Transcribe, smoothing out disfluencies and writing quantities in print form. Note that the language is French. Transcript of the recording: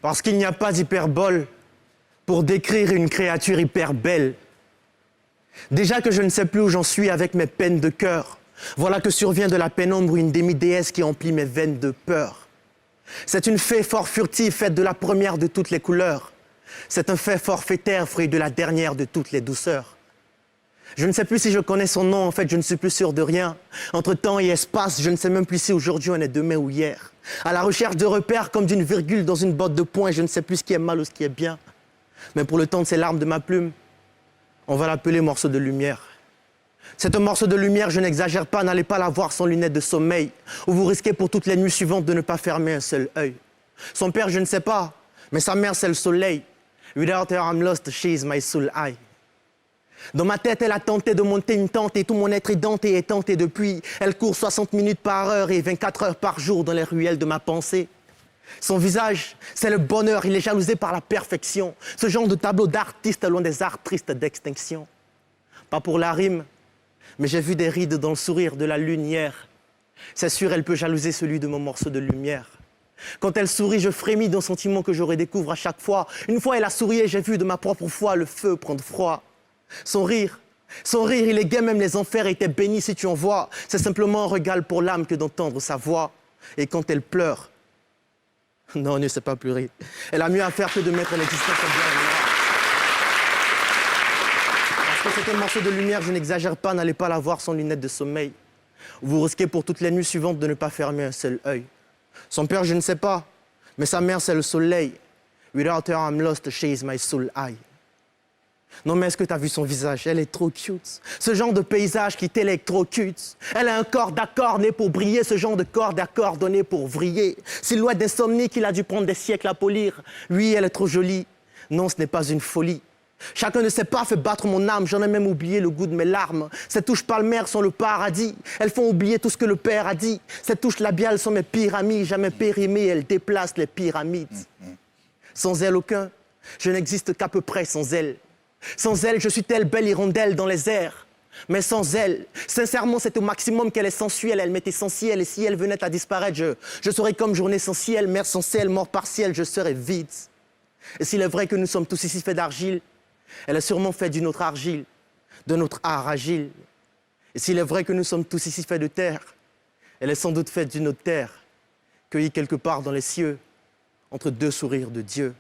Parce qu'il n'y a pas d'hyperbole pour décrire une créature hyper belle. Déjà que je ne sais plus où j'en suis avec mes peines de cœur, voilà que survient de la pénombre une demi-déesse qui emplit mes veines de peur. C'est une fée fort furtive faite de la première de toutes les couleurs. C'est un fait forfaitaire fruit de la dernière de toutes les douceurs. Je ne sais plus si je connais son nom, en fait je ne suis plus sûr de rien. Entre temps et espace, je ne sais même plus si aujourd'hui on est demain ou hier. À la recherche de repères comme d'une virgule dans une botte de poing, je ne sais plus ce qui est mal ou ce qui est bien. Mais pour le temps de ces larmes de ma plume, on va l'appeler morceau de lumière. C'est un morceau de lumière, je n'exagère pas, n'allez pas la voir sans lunettes de sommeil, où vous risquez pour toutes les nuits suivantes de ne pas fermer un seul œil. Son père, je ne sais pas, mais sa mère, c'est le soleil. Without her, I'm lost, she is my soul eye. Dans ma tête, elle a tenté de monter une tente et tout mon être est denté et tenté depuis. Elle court 60 minutes par heure et 24 heures par jour dans les ruelles de ma pensée. Son visage, c'est le bonheur, il est jalousé par la perfection. Ce genre de tableau d'artiste loin des arts tristes d'extinction. Pas pour la rime, mais j'ai vu des rides dans le sourire de la lune hier. C'est sûr, elle peut jalouser celui de mon morceau de lumière. Quand elle sourit, je frémis d'un sentiment que je redécouvre à chaque fois. Une fois elle a souri et j'ai vu de ma propre foi le feu prendre froid. Son rire, il est gai, même les enfers étaient bénis si tu en vois. C'est simplement un régal pour l'âme que d'entendre sa voix. Et quand elle pleure, non, ne sait pas pleurer. Elle a mieux à faire que de mettre l'existence en bien. Parce que c'est un morceau de lumière, je n'exagère pas, n'allez pas la voir sans lunettes de sommeil. Vous risquez pour toutes les nuits suivantes de ne pas fermer un seul œil. Son père, je ne sais pas, mais sa mère, c'est le soleil. Without her, I'm lost, she is my soul eye. Non mais est-ce que tu as vu son visage? Elle est trop cute. Ce genre de paysage qui t'électrocute. Elle a un corps d'accord né pour briller, ce genre de corps d'accord donné pour vriller. Silhouette d'insomnie qu'il a dû prendre des siècles à polir. Oui, elle est trop jolie. Non, ce n'est pas une folie. Chacun de ses pas fait battre mon âme, j'en ai même oublié le goût de mes larmes. Ces touches palmaires sont le paradis, elles font oublier tout ce que le père a dit. Ces touches labiales sont mes pires amies, jamais périmées, elles déplacent les pyramides. Sans elle aucun, je n'existe qu'à peu près sans elle. Sans elle, je suis telle belle hirondelle dans les airs. Mais sans elle, sincèrement, c'est au maximum qu'elle est sensuelle, elle m'est essentielle. Et si elle venait à disparaître, je serais comme journée sans ciel, mer sans ciel, mort partielle, je serais vide. Et s'il est vrai que nous sommes tous ici faits d'argile, elle est sûrement faite d'une autre argile, de notre art agile. Et s'il est vrai que nous sommes tous ici faits de terre, elle est sans doute faite d'une autre terre, cueillie quelque part dans les cieux, entre deux sourires de Dieu.